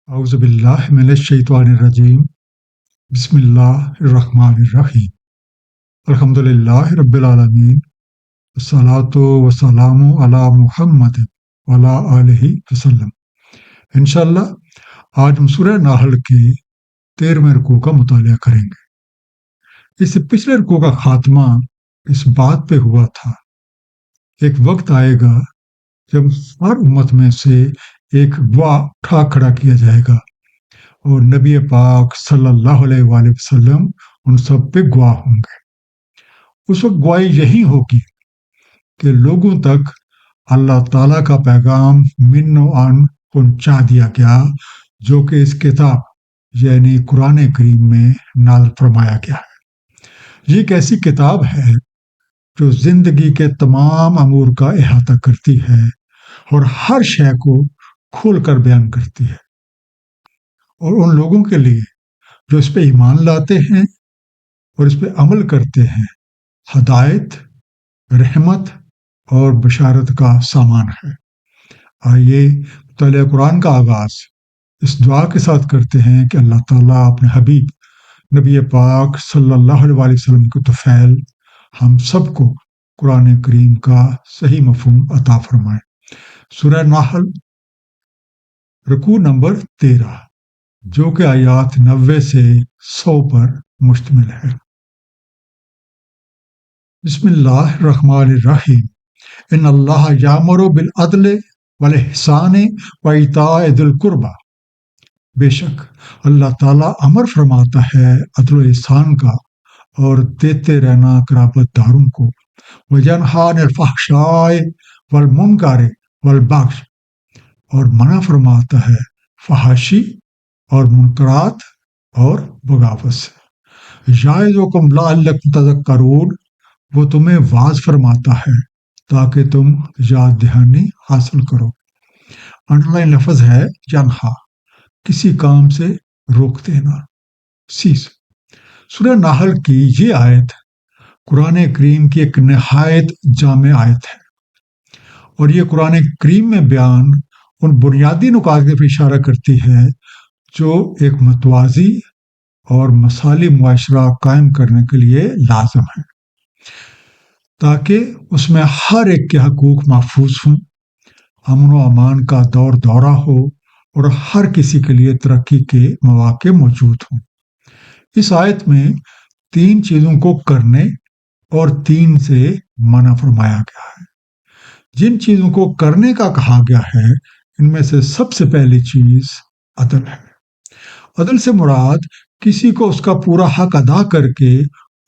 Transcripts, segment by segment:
اعوذ باللہ من الشیطان الرجیم بسم اللہ الرحمن الرحیم الحمد للہ رب العالمین والصلاة والسلام علی محمد وعلی آلہ وسلم۔ انشاءاللہ آج ہم سورہ نحل کے 13ویں رکوع کا مطالعہ کریں گے۔ اس سے پچھلے رکوع کا خاتمہ اس بات پہ ہوا تھا، ایک وقت آئے گا جب ہر امت میں سے ایک گواہ اٹھا کھڑا کیا جائے گا اور نبی پاک صلی اللہ علیہ وآلہ وسلم ان سب پہ گواہ ہوں گے۔ اس وقت گواہی یہی ہوگی کہ لوگوں تک اللہ تعالیٰ کا پیغام من و عن پہنچا دیا گیا، جو کہ اس کتاب یعنی قرآن کریم میں نازل فرمایا گیا ہے۔ یہ ایک ایسی کتاب ہے جو زندگی کے تمام امور کا احاطہ کرتی ہے اور ہر شے کو کھول کر بیان کرتی ہے، اور ان لوگوں کے لیے جو اس پہ ایمان لاتے ہیں اور اس پہ عمل کرتے ہیں ہدایت، رحمت اور بشارت کا سامان ہے۔ آئیے مطالعہ قرآن کا آغاز اس دعا کے ساتھ کرتے ہیں کہ اللہ تعالیٰ اپنے حبیب نبی پاک صلی اللہ علیہ وآلہ وسلم کے طفیل ہم سب کو قرآن کریم کا صحیح مفہوم عطا فرمائے۔ سورہ نحل رکوع نمبر 13، جو کہ آیات 90 سے 100 پر مشتمل ہے۔ بسم اللہ الرحمن الرحیم۔ ان اللہ یامر بالعدل والاحسان وایتاء ذی القربی۔ بے شک اللہ تعالیٰ امر فرماتا ہے عدل و احسان کا اور دیتے رہنا قرابت داروں کو، وینہی عن الفحشاء والمنکر والبغی، اور منع فرماتا ہے فحاشی اور منکرات اور بغاوت سے۔ یعظکم لعلکم تذکرون، وہ تمہیں واعظ فرماتا ہے تاکہ تم یاد دہانی حاصل کرو۔ انڈرلائن لفظ ہے ینہا، کسی کام سے روک دینا، سیز۔ سورہ نحل کی یہ آیت قرآن کریم کی ایک نہایت جامع آیت ہے، اور یہ قرآن کریم میں بیان ان بنیادی نکات پر اشارہ کرتی ہے جو ایک متوازی اور مثالی معاشرہ قائم کرنے کے لیے لازم ہے، تاکہ اس میں ہر ایک کے حقوق محفوظ ہوں، امن و امان کا دور دورہ ہو اور ہر کسی کے لیے ترقی کے مواقع موجود ہوں۔ اس آیت میں 3 چیزوں کو کرنے اور 3 سے منع فرمایا گیا ہے۔ جن چیزوں کو کرنے کا کہا گیا ہے ان میں سے سب سے پہلی چیز عدل ہے۔ عدل سے مراد کسی کو اس کا پورا حق ادا کر کے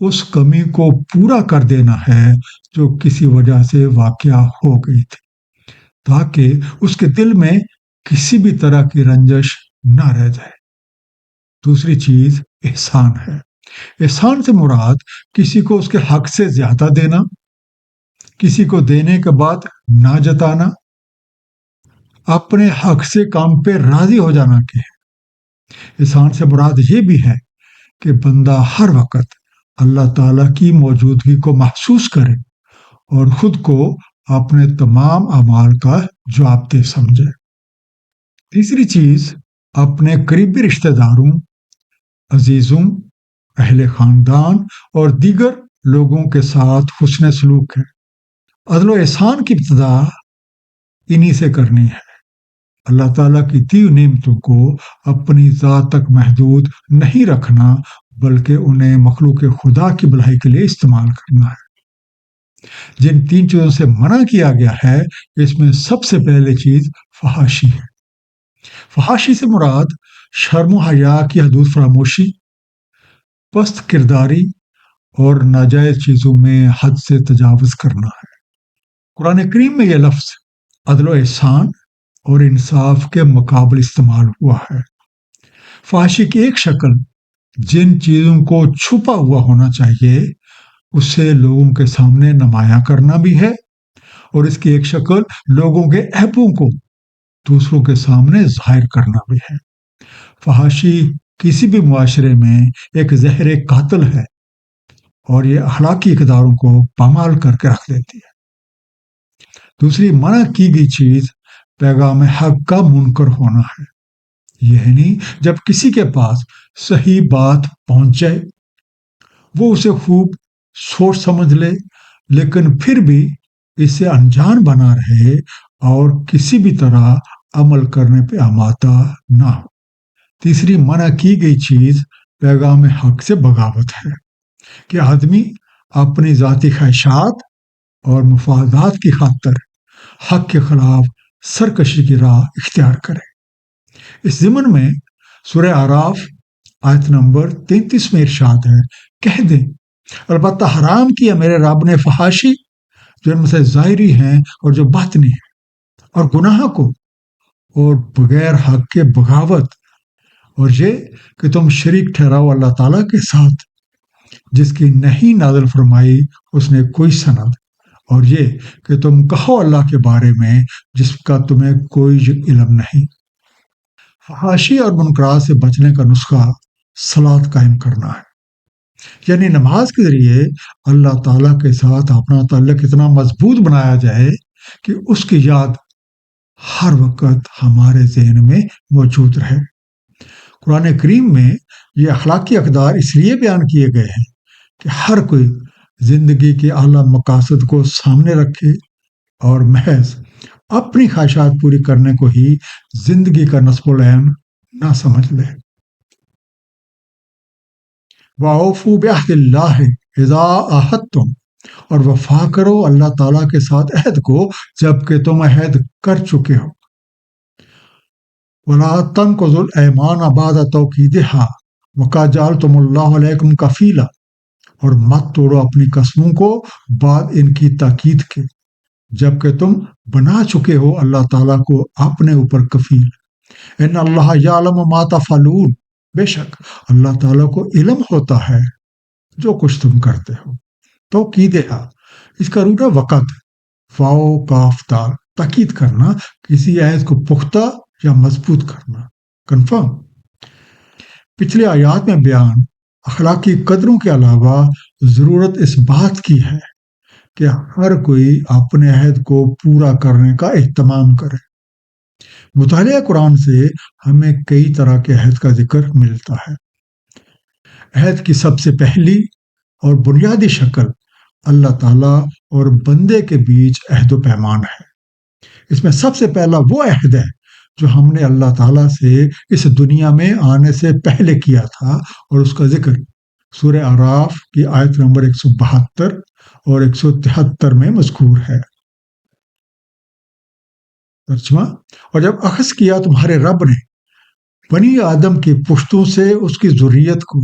اس کمی کو پورا کر دینا ہے جو کسی وجہ سے واقع ہو گئی تھی، تاکہ اس کے دل میں کسی بھی طرح کی رنجش نہ رہ جائے۔ دوسری چیز احسان ہے۔ احسان سے مراد کسی کو اس کے حق سے زیادہ دینا، کسی کو دینے کے بعد نہ جتانا، اپنے حق سے کام پہ راضی ہو جانا کہ احسان سے مراد یہ بھی ہے کہ بندہ ہر وقت اللہ تعالیٰ کی موجودگی کو محسوس کرے اور خود کو اپنے تمام اعمال کا جواب دہ سمجھے۔ تیسری چیز اپنے قریبی رشتہ داروں، عزیزوں، اہل خاندان اور دیگر لوگوں کے ساتھ حسن سلوک ہے۔ عدل و احسان کی ابتدا انہی سے کرنی ہے۔ اللہ تعالیٰ کی دی ہوئی نعمتوں کو اپنی ذات تک محدود نہیں رکھنا، بلکہ انہیں مخلوق خدا کی بھلائی کے لیے استعمال کرنا ہے۔ جن 3 چیزوں سے منع کیا گیا ہے اس میں سب سے پہلی چیز فحاشی ہے۔ فحاشی سے مراد شرم و حیا کی حدود فراموشی، پست کرداری اور ناجائز چیزوں میں حد سے تجاوز کرنا ہے۔ قرآن کریم میں یہ لفظ عدل و احسان اور انصاف کے مقابل استعمال ہوا ہے۔ فحاشی کی ایک شکل جن چیزوں کو چھپا ہوا ہونا چاہیے اسے لوگوں کے سامنے نمایاں کرنا بھی ہے، اور اس کی ایک شکل لوگوں کے عیبوں کو دوسروں کے سامنے ظاہر کرنا بھی ہے۔ فحاشی کسی بھی معاشرے میں ایک زہر قاتل ہے، اور یہ اخلاقی اقداروں کو پامال کر کے رکھ دیتی ہے۔ دوسری منع کی گئی چیز پیغام حق کا منکر ہونا ہے۔ یعنی جب کسی کے پاس صحیح بات پہنچ جائے وہ اسے خوب سوچ سمجھ لے لیکن پھر بھی اسے انجان بنا رہے اور کسی بھی طرح عمل کرنے پہ آمادہ نہ ہو۔ تیسری منع کی گئی چیز پیغام حق سے بغاوت ہے کہ آدمی اپنی ذاتی خواہشات اور مفادات کی خاطر حق کے خلاف سرکشی کی راہ اختیار کرے۔ اس ضمن میں سورہ اعراف آیت نمبر 33 میں ارشاد ہے، کہہ دیں البتہ حرام کیا میرے رب نے فحاشی جو ان میں سے ظاہری ہیں اور جو باطنی ہیں، اور گناہ کو اور بغیر حق کے بغاوت، اور یہ کہ تم شریک ٹھہراؤ اللہ تعالیٰ کے ساتھ جس کی نہیں نازل فرمائی اس نے کوئی سند، اور یہ کہ تم کہو اللہ کے بارے میں جس کا تمہیں کوئی علم نہیں۔ فحاشی اور منکرات سے بچنے کا نسخہ صلاۃ قائم کرنا ہے، یعنی نماز کے ذریعے اللہ تعالیٰ کے ساتھ اپنا تعلق اتنا مضبوط بنایا جائے کہ اس کی یاد ہر وقت ہمارے ذہن میں موجود رہے۔ قرآن کریم میں یہ اخلاقی اقدار اس لیے بیان کیے گئے ہیں کہ ہر کوئی زندگی کے اعلیٰ مقاصد کو سامنے رکھے اور محض اپنی خواہشات پوری کرنے کو ہی زندگی کا نصب العین نہ سمجھ لے۔ وَأَوْفُوا بِعَهْدِ اللَّهِ إِذَا عَاهَدتُّمْ، اور وفا کرو اللہ تعالیٰ کے ساتھ عہد کو جب کہ تم عہد کر چکے ہو۔ وَلَا تَنقُضُوا الْأَيْمَانَ بَعْدَ تَوْكِيدِهَا وَقَدْ جَعَلْتُمُ اللَّهَ عَلَيْكُمْ كَفِيلًا، اور مت توڑو اپنی قسموں کو بعد ان کی تاکید کے جب کہ تم بنا چکے ہو اللہ تعالیٰ کو اپنے اوپر کفیل۔ ان اللہ یعلم ما تفعلون، بے شک اللہ تعالیٰ کو علم ہوتا ہے جو کچھ تم کرتے ہو۔ توکیدہا، اس کا روٹ ہے وقت، واو کاف دال، تاکید کرنا، کسی عہد کو پختہ یا مضبوط کرنا، کنفرم۔ پچھلے آیات میں بیان اخلاقی قدروں کے علاوہ ضرورت اس بات کی ہے کہ ہر کوئی اپنے عہد کو پورا کرنے کا اہتمام کرے۔ مطالعہ قرآن سے ہمیں کئی طرح کے عہد کا ذکر ملتا ہے۔ عہد کی سب سے پہلی اور بنیادی شکل اللہ تعالیٰ اور بندے کے بیچ عہد و پیمان ہے۔ اس میں سب سے پہلا وہ عہد ہے جو ہم نے اللہ تعالیٰ سے اس دنیا میں آنے سے پہلے کیا تھا، اور اس کا ذکر سورہ اعراف کی آیت نمبر 172 اور 173 میں مذکور ہے۔ ترجمہ، اور جب اخذ کیا تمہارے رب نے بنی آدم کی پشتوں سے اس کی ذریت کو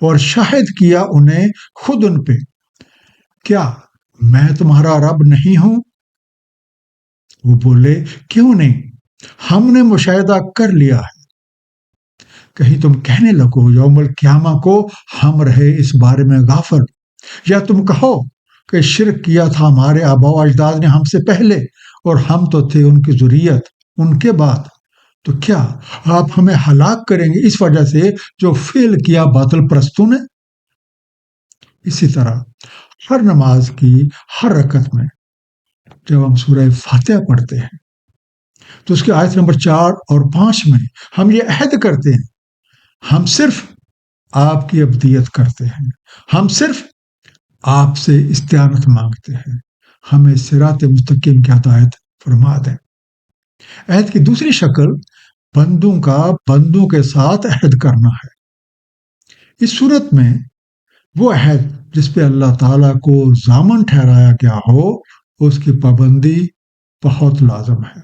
اور شاہد کیا انہیں خود ان پہ، کیا میں تمہارا رب نہیں ہوں؟ وہ بولے کیوں نہیں، ہم نے مشاہدہ کر لیا ہے۔ کہیں تم کہنے لگو یوم القیامہ کو ہم رہے اس بارے میں غافل، یا تم کہو کہ شرک کیا تھا ہمارے آباء و اجداد نے ہم سے پہلے اور ہم تو تھے ان کی ذریت ان کے بعد، تو کیا آپ ہمیں ہلاک کریں گے اس وجہ سے جو فعل کیا باطل پرستوں نے؟ اسی طرح ہر نماز کی ہر رکعت میں جب ہم سورہ فاتحہ پڑھتے ہیں تو اس کے آیت نمبر 4 اور 5 میں ہم یہ عہد کرتے ہیں، ہم صرف آپ کی عبدیت کرتے ہیں، ہم صرف آپ سے استعانت مانگتے ہیں، ہمیں صراط مستقیم کی ہدایت فرما دیں۔ عہد کی دوسری شکل بندوں کا بندوں کے ساتھ عہد کرنا ہے۔ اس صورت میں وہ عہد جس پہ اللہ تعالیٰ کو ضامن ٹھہرایا گیا ہو اس کی پابندی بہت لازم ہے۔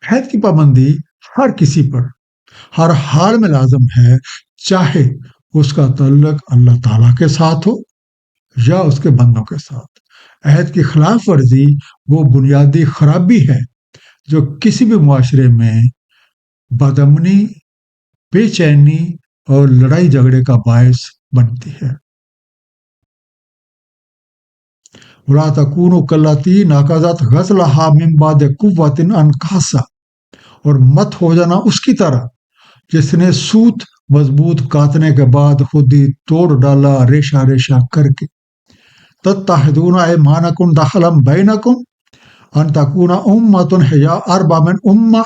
عہد کی پابندی ہر کسی پر ہر حال میں لازم ہے، چاہے اس کا تعلق اللہ تعالیٰ کے ساتھ ہو یا اس کے بندوں کے ساتھ۔ عہد کی خلاف ورزی وہ بنیادی خرابی ہے جو کسی بھی معاشرے میں بدامنی، بے چینی اور لڑائی جھگڑے کا باعث بنتی ہے۔ وَلَا تَكُونُوا كَالَّتِي نَقَضَتْ غَزْلَهَا مِن بَعْدِ قُوَّةٍ أَنْكَاثًا، اور مت ہو جانا اس کی طرح جس نے سوت مضبوط کاٹنے کے بعد خود ہی توڑ ڈالا ریشہ ریشہ کر کے۔ تَتَّخِذُونَ أَيْمَانَكُمْ دَخْلًا بَيْنَكُمْ أَن تَكُونَ أُمَّةٌ هِيَ أَرْبَىٰ مِنْ أُمَّةٍ،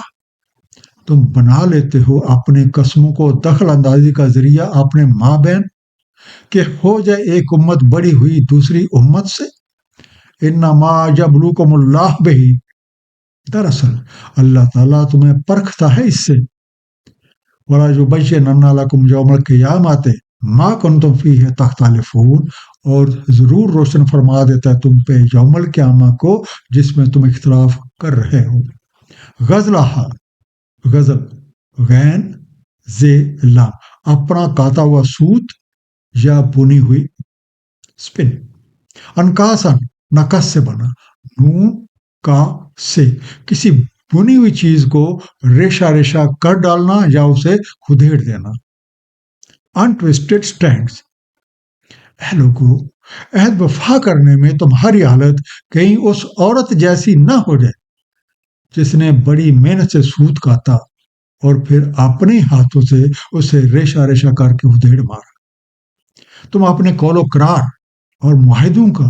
تم بنا لیتے ہو اپنی قسموں کو دخل اندازی کا ذریعہ اپنے ماں بہن کہ ہو جائے ایک امت بڑی ہوئی دوسری امت سے. انما یبلوکم اللہ بہی، دراصل اللہ تعالیٰ تمہیں پرکھتا ہے اس سے. ولا یبینن لکم یوم القیامۃ ما کنتم فیہ تختلفون، اور ضرور روشن فرما دیتا ہے تم پہ یوم القیامہ کو جس میں تم اختلاف کر رہے ہو. غزلہ، غزل غین زے لام، اپنا کاتا ہوا سوت یا بنی ہوئی اسپن. انکاسن، نکس سے بنا، نون کا سے، کسی بنی ہوئی چیز کو ریشہ ریشہ کر ڈالنا یا اسے کھدیڑ دینا. انٹوسٹڈ سٹینڈز، اے لوگو عہد وفا کرنے میں تمہاری حالت کہیں اس عورت جیسی نہ ہو جائے جس نے بڑی محنت سے سوت کاتا اور پھر اپنے ہاتھوں سے اسے ریشہ ریشہ کر کے ادھیڑ مارا. تم اپنے قول و قرار اور معاہدوں کا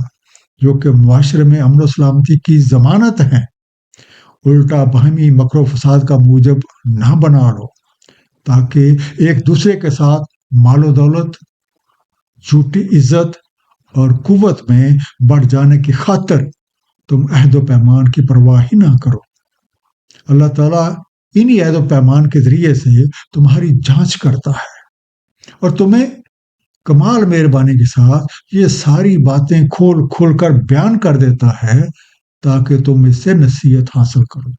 جو کہ معاشرے میں امن و سلامتی کی ضمانت ہیں الٹا باہمی مکر و فساد کا موجب نہ بنا لو، تاکہ ایک دوسرے کے ساتھ مال و دولت، جھوٹی عزت اور قوت میں بڑھ جانے کی خاطر تم عہد و پیمان کی پرواہ ہی نہ کرو. اللہ تعالیٰ انہی عہد و پیمان کے ذریعے سے تمہاری جانچ کرتا ہے اور تمہیں کمال مہربانی کے ساتھ یہ ساری باتیں کھول کھول کر بیان کر دیتا ہے تاکہ تم اس سے نصیحت حاصل کرو.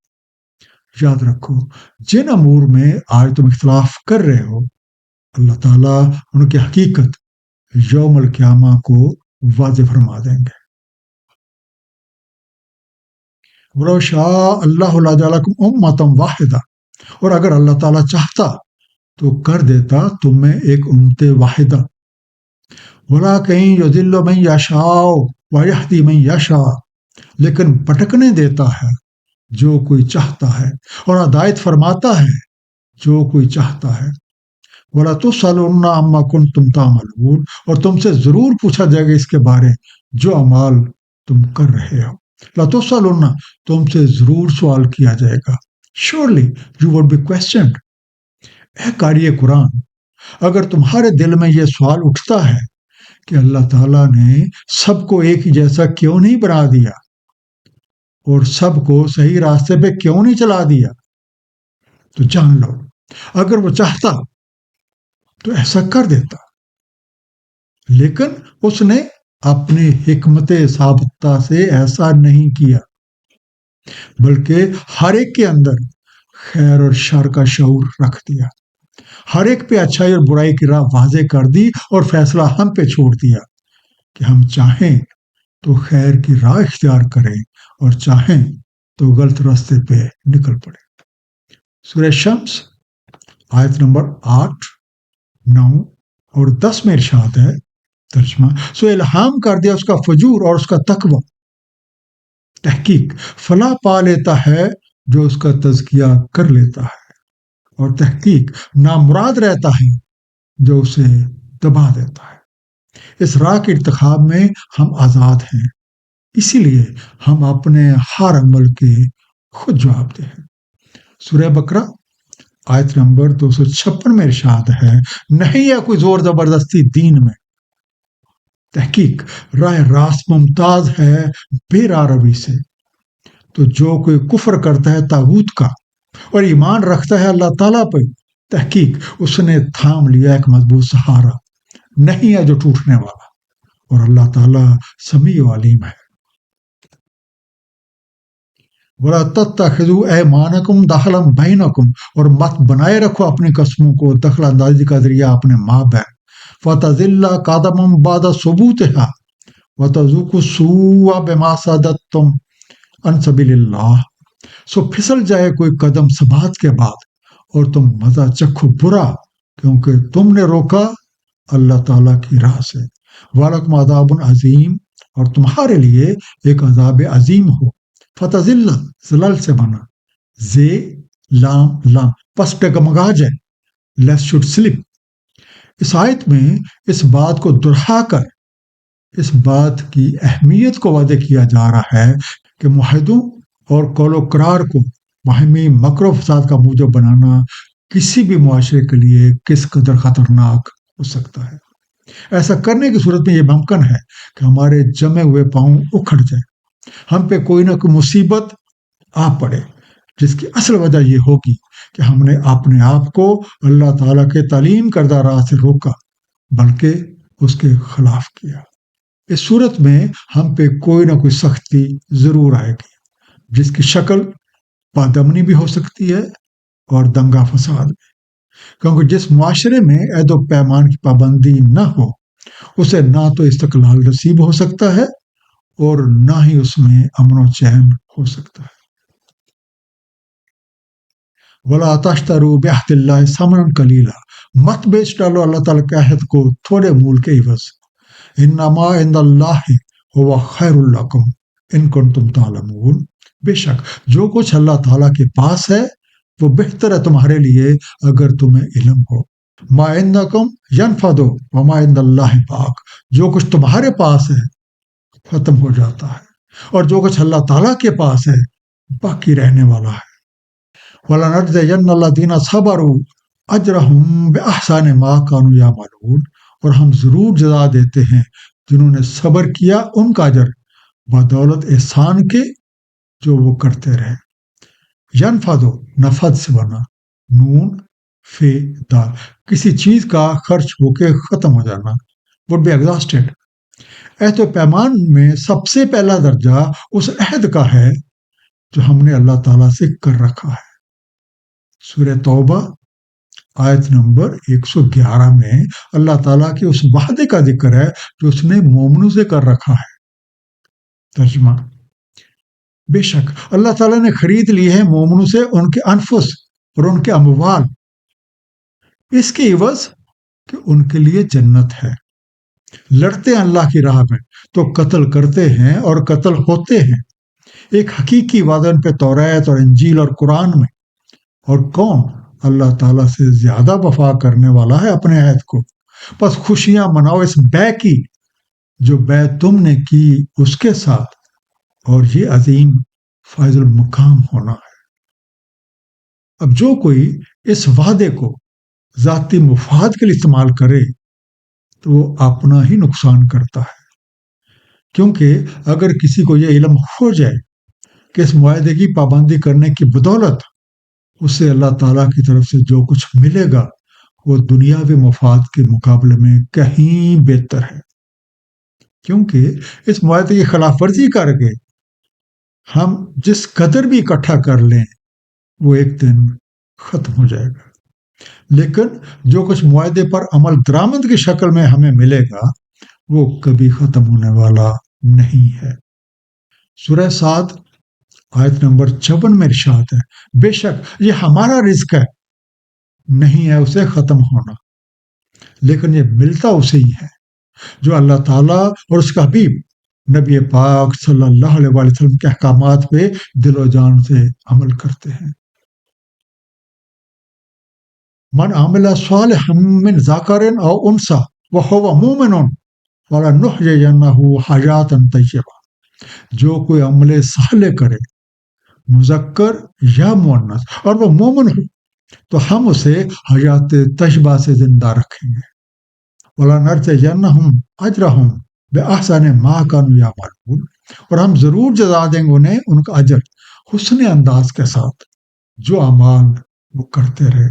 یاد رکھو جن امور میں آج تم اختلاف کر رہے ہو اللہ تعالیٰ ان کی حقیقت یوم القیامہ کو واضح فرما دیں گے. وَلَوْ شَاءَ اللَّهُ لَجَعَلَكُمْ أُمَّةً وَاحِدَةً، اور اگر اللہ تعالیٰ چاہتا تو کر دیتا تم میں ایک امت واحدہ. وَلَٰكِن يُضِلُّ مَن يَشَاءُ وَيَهْدِي مَن يَشَاءُ، لیکن بھٹکنے دیتا ہے جو کوئی چاہتا ہے اور ہدایت فرماتا ہے جو کوئی چاہتا ہے. وَلَا تُسْأَلُنَّ عَمَّا كُنتُمْ تَعْمَلُونَ، اور تم سے ضرور پوچھا جائے گا اس کے بارے جو اعمال تم کر رہے ہو. لا تُسْأَلُنَّ، تم سے ضرور سوال کیا جائے گا. Surely you would be questioned. اے قاری قرآن، اگر تمہارے دل میں یہ سوال اٹھتا ہے کہ اللہ تعالیٰ نے سب کو ایک ہی جیسا کیوں نہیں بنا دیا اور سب کو صحیح راستے پہ کیوں نہیں چلا دیا، تو جان لو اگر وہ چاہتا تو ایسا کر دیتا، لیکن اس نے اپنی حکمت ثابتہ سے ایسا نہیں کیا، بلکہ ہر ایک کے اندر خیر اور شر کا شعور رکھ دیا، ہر ایک پہ اچھائی اور برائی کی راہ واضح کر دی اور فیصلہ ہم پہ چھوڑ دیا کہ ہم چاہیں تو خیر کی راہ اختیار کریں اور چاہیں تو غلط راستے پہ نکل پڑے. سورہ شمس آیت نمبر 8، 9 اور 10 میں ارشاد ہے، ترجمہ: سو الہام کر دیا اس کا فجور اور اس کا تقوی، تحقیق فلاح پا لیتا ہے جو اس کا تزکیہ کر لیتا ہے، اور تحقیق نامراد رہتا ہے جو اسے دبا دیتا ہے. اس راہ کے انتخاب میں ہم آزاد ہیں، اسی لیے ہم اپنے ہر عمل کے خود جواب دہ ہیں. سورہ بقرہ آیت نمبر 256 میں ارشاد ہے، نہیں ہے کوئی زور زبردستی دین میں، تحقیق راہ راست ممتاز ہے بے راہ روی سے. تو جو کوئی کفر کرتا ہے طاغوت کا اور ایمان رکھتا ہے اللہ تعالیٰ پہ، تحقیق اس نے تھام لیا ایک مضبوط سہارا، نہیں ہے جو ٹوٹنے والا، اور اللہ تعالیٰ سمیع و علیم ہے. وَلَا تَتَّخِذُوا أَيْمَانَكُمْ دَخْلًا بَيْنَكُمْ، اور مت بنائے رکھو اپنی قسموں کو دخل اندازی کا ذریعہ اپنے ماں بہن. فَتَزِلَّ قَدَمٌ بَعْدَ ثُبُوتِهَا وَتَذُوقُوا السُّوءَ بِمَا صَدَدتُّمْ عَنْ سَبِيلِ اللَّهِ، سو پھسل جائے کوئی قدم ثبات کے بعد اور تم مزہ چکھو برا کیونکہ تم نے روکا اللہ تعالیٰ کی راہ سے. وَلَكُمْ عَذَابٌ عَظِيمٌ، اور تمہارے لیے ایک عذاب عظیم ہو. فتزل، زلل سے بنا، زے لام لام، پس ڈگمگا جائے، لیس شوڈ سلپ. اس آیت میں اس بات کو دہرا کر اس بات کی اہمیت کو واضح کیا جا رہا ہے کہ معاہدوں اور قول و قرار کو باہمی مکر و فساد کا موجب بنانا کسی بھی معاشرے کے لیے کس قدر خطرناک ہو سکتا ہے۔ ایسا کرنے کی صورت میں یہ ممکن ہے کہ ہمارے جمے ہوئے پاؤں اکھڑ جائیں، ہم پہ کوئی نہ کوئی مصیبت آ پڑے، جس کی اصل وجہ یہ ہوگی کہ ہم نے اپنے آپ کو اللہ تعالیٰ کے تعلیم کردہ راہ سے روکا بلکہ اس کے خلاف کیا۔ اس صورت میں ہم پہ کوئی نہ کوئی سختی ضرور آئے گی، جس کی شکل پادمنی بھی ہو سکتی ہے اور دنگا فساد بھی، کیونکہ جس معاشرے میں عہد و پیمان کی پابندی نہ ہو اسے نہ تو استقلال نصیب ہو سکتا ہے اور نہ ہی اس میں امن و چین ہو سکتا ہے۔ وَلَا تَشْتَرُوا بِعَهْدِ اللَّهِ ثَمَنًا قَلِيلًا، مت بیچ ڈالو اللہ تعالیٰ کے عہد کو تھوڑے مول کے عوض۔ انما عند اللہ هو خیر لکم ان کنتم تعلمون، بے شک جو کچھ اللہ تعالیٰ کے پاس ہے وہ بہتر ہے تمہارے لیے اگر تمہیں علم ہو۔ ما عندکم ینفد وما عند اللہ باق، جو کچھ تمہارے پاس ہے ختم ہو جاتا ہے اور جو کچھ اللہ تعالیٰ کے پاس ہے باقی رہنے والا ہے۔ وَلَنَجْزِيَنَّ الَّذِينَ صَبَرُوا أَجْرَهُمْ بِأَحْسَنِ مَا كَانُوا يَعْمَلُونَ، اور ہم ضرور جزا دیتے ہیں جنہوں نے صبر کیا ان کا اجر بدولت احسان کے جو وہ کرتے رہے۔ ینفدو نفد سے بنا، نون فے دال، کسی چیز کا خرچ ہو کے ختم ہو جانا، would be exhausted۔ عہد و پیمان میں سب سے پہلا درجہ اس عہد کا ہے جو ہم نے اللہ تعالیٰ سے کر رکھا ہے۔ سورہ توبہ آیت نمبر 111 میں اللہ تعالیٰ کے اس وعدے کا ذکر ہے جو اس نے مومنوں سے کر رکھا ہے۔ ترجمہ، بے شک اللہ تعالیٰ نے خرید لی ہے مومنوں سے ان کے انفس اور ان کے اموال، اس کے عوض کہ ان کے لیے جنت ہے۔ لڑتے ہیں اللہ کی راہ میں تو قتل کرتے ہیں اور قتل ہوتے ہیں، ایک حقیقی وعدن پہ توریت اور انجیل اور قرآن میں، اور کون اللہ تعالیٰ سے زیادہ وفا کرنے والا ہے اپنے عہد کو۔ بس خوشیاں مناؤ اس بے کی جو بے تم نے کی اس کے ساتھ، اور یہ عظیم فائز المقام ہونا ہے۔ اب جو کوئی اس وعدے کو ذاتی مفاد کے لیے استعمال کرے تو وہ اپنا ہی نقصان کرتا ہے، کیونکہ اگر کسی کو یہ علم ہو جائے کہ اس معاہدے کی پابندی کرنے کی بدولت اسے اللہ تعالیٰ کی طرف سے جو کچھ ملے گا وہ دنیاوی مفاد کے مقابلے میں کہیں بہتر ہے، کیونکہ اس معاہدے کی خلاف ورزی کر کے ہم جس قدر بھی اکٹھا کر لیں وہ ایک دن ختم ہو جائے گا، لیکن جو کچھ معاہدے پر عمل درآمد کی شکل میں ہمیں ملے گا وہ کبھی ختم ہونے والا نہیں ہے۔ سورہ صاد آیت نمبر 54 میں ارشاد ہے، بے شک یہ ہمارا رزق ہے، نہیں ہے اسے ختم ہونا، لیکن یہ ملتا اسے ہی ہے جو اللہ تعالیٰ اور اس کا حبیب نبی پاک صلی اللہ علیہ وسلم کے احکامات پہ دل و جان سے عمل کرتے ہیں۔ من عمل صالحا من ذکر او انثی وہو مؤمن فلنحیینہ حیاۃ طیبہ، جو کوئی عمل صالح کرے مذکر یا مؤنث اور وہ مومن ہو تو ہم اسے حیات طیبہ سے زندہ رکھیں گے۔ وَلَنَجْزِيَنَّهُمْ أَجْرَهُمْ بِأَحْسَنِ مَا كَانُوا يَعْمَلُونَ، اور ہم ضرور جزا دیں گے انہیں ان کا اجر حسن انداز کے ساتھ جو اعمال وہ کرتے رہے۔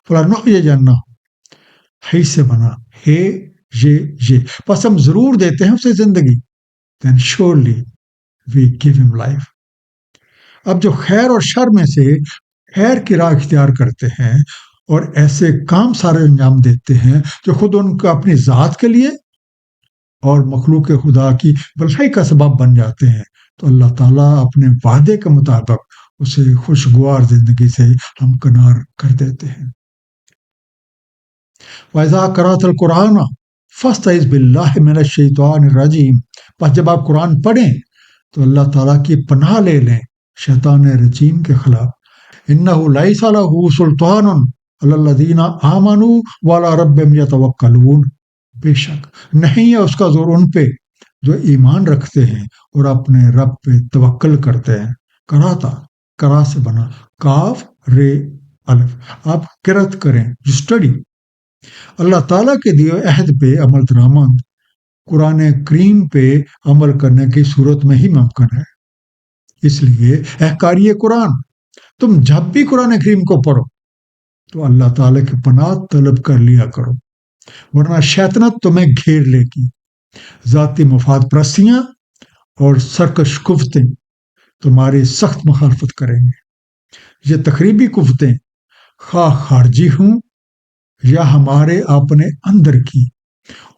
فَلَنُحْيِيَنَّهُمْ، ہی سے بنا ہے یہ پس ہم ضرور دیتے ہیں اسے زندگی، then surely we give him life۔ اب جو خیر اور شر میں سے خیر کی راہ اختیار کرتے ہیں اور ایسے کام سارے انجام دیتے ہیں جو خود ان کو اپنی ذات کے لیے اور مخلوق خدا کی بھلائی کا سبب بن جاتے ہیں، تو اللہ تعالیٰ اپنے وعدے کے مطابق اسے خوشگوار زندگی سے ہمکنار کر دیتے ہیں۔ وَإِذَا قَرَأْتَ الْقُرْآنَ فَاسْتَعِذْ بِاللَّهِ مِنَ الشَّيْطَانِ الرَّجِيمِ، پس جب آپ قرآن پڑھیں تو اللہ تعالیٰ کی پناہ لے لیں شیطان رجیم کے خلاف۔ إِنَّهُ لَيْسَ لَهُ سُلْطَانٌ عَلَى الَّذِينَ آمَنُوا وَعَلَى رَبِّهِمْ يَتَوَكَّلُونَ، بے شک نہیں ہے اس کا زور ان پہ جو ایمان رکھتے ہیں اور اپنے رب پہ توکل کرتے ہیں۔ کراتا کرا سے بنا کاف رے الف. آپ قرأت کریں. جو اسٹڈی اللہ تعالیٰ کے دیے عہد پہ عمل درآمد قرآن کریم پہ عمل کرنے کی صورت میں ہی ممکن ہے. اس لیے احکاری قرآن، تم جب بھی قرآن کریم کو پڑھو تو اللہ تعالیٰ کی پناہ طلب کر لیا کرو، ورنہ شیطنت تمہیں گھیر لے گی. ذاتی مفاد پرستیاں اور سرکش قوتیں تمہاری سخت مخالفت کریں گے. یہ تقریبی قوتیں خواہ خارجی ہوں یا ہمارے اپنے اندر کی،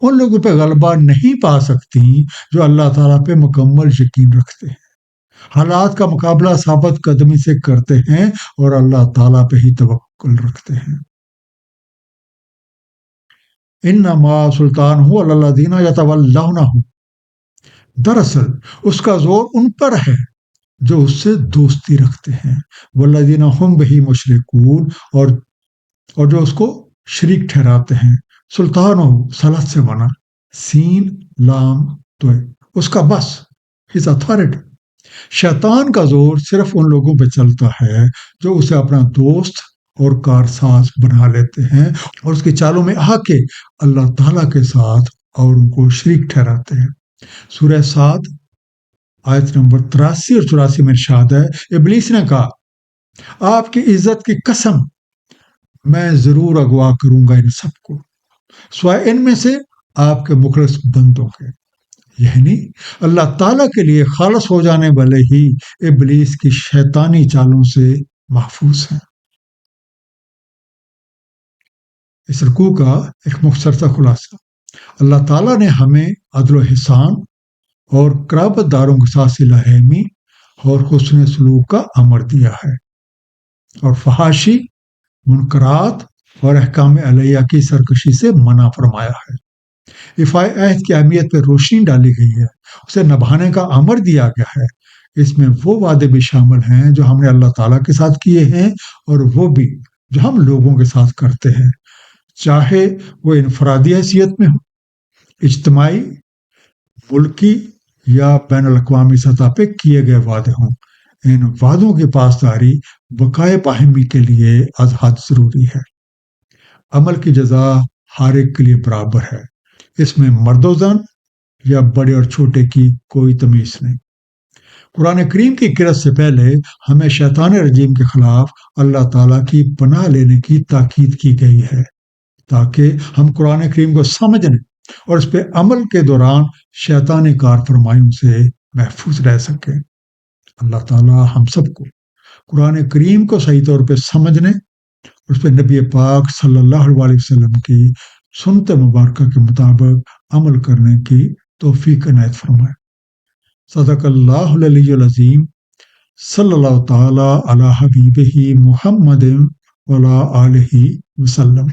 ان لوگوں پہ غلبہ نہیں پا سکتی جو اللہ تعالیٰ پہ مکمل یقین رکھتے ہیں، حالات کا مقابلہ ثابت قدمی سے کرتے ہیں اور اللہ تعالیٰ پہ ہی توکل رکھتے ہیں. انما سلطان ہو الذین یتولونہ، دراصل اس کا زور ان پر ہے جو اس سے دوستی رکھتے ہیں. والذین هم بہ مشرکون، اور جو اس کو شریک ٹھہراتے ہیں. سلطان ہو سلط سے بنا، سین لام تو اس کا بس، his authority. شیطان کا زور صرف ان لوگوں پہ چلتا ہے جو اسے اپنا دوست اور کارساز بنا لیتے ہیں اور اس کی چالوں میں آ کے اللہ تعالیٰ کے ساتھ اور ان کو شریک ٹھہراتے ہیں. سورہ سعد آیت نمبر 83 اور 84 میں ارشاد ہے، ابلیس نے کہا آپ کی عزت کی قسم میں ضرور اغوا کروں گا ان سب کو، سوائے ان میں سے آپ کے مخلص بندوں کے. یعنی اللہ تعالیٰ کے لیے خالص ہو جانے والے ہی ابلیس کی شیطانی چالوں سے محفوظ ہیں. اس رکوع کا ایک مختصر سا خلاصہ، اللہ تعالیٰ نے ہمیں عدل و احسان اور قرابت داروں کے ساتھ صلہ رحمی اور حسن سلوک کا امر دیا ہے، اور فحاشی، منکرات اور احکام علیہ کی سرکشی سے منع فرمایا ہے. ایفائے عہد کی اہمیت پہ روشنی ڈالی گئی ہے، اسے نبھانے کا امر دیا گیا ہے. اس میں وہ وعدے بھی شامل ہیں جو ہم نے اللہ تعالیٰ کے ساتھ کیے ہیں اور وہ بھی جو ہم لوگوں کے ساتھ کرتے ہیں، چاہے وہ انفرادی حیثیت میں ہو، اجتماعی، ملکی یا بین الاقوامی سطح پہ کیے گئے وعدے ہوں. ان وعدوں کی پاسداری بقائے باہمی کے لیے از حد ضروری ہے. عمل کی جزا ہر ایک کے لیے برابر ہے، اس میں مرد و زن یا بڑے اور چھوٹے کی کوئی تمیز نہیں. قرآن کریم کی قرأت سے پہلے ہمیں شیطان رجیم کے خلاف اللہ تعالیٰ کی پناہ لینے کی تاکید کی گئی ہے تاکہ ہم قرآن کریم کو سمجھنے اور اس پہ عمل کے دوران شیطانی کار فرمائیوں سے محفوظ رہ سکیں. اللہ تعالیٰ ہم سب کو قرآن کریم کو صحیح طور پہ سمجھنے، اس پہ نبی پاک صلی اللہ علیہ وسلم کی سنت مبارکہ کے مطابق عمل کرنے کی توفیق عنایت فرمائے. صدق اللہ العلی العظیم. صلی اللہ تعالی علی حبیبہ محمد وعلی آلہ وسلم.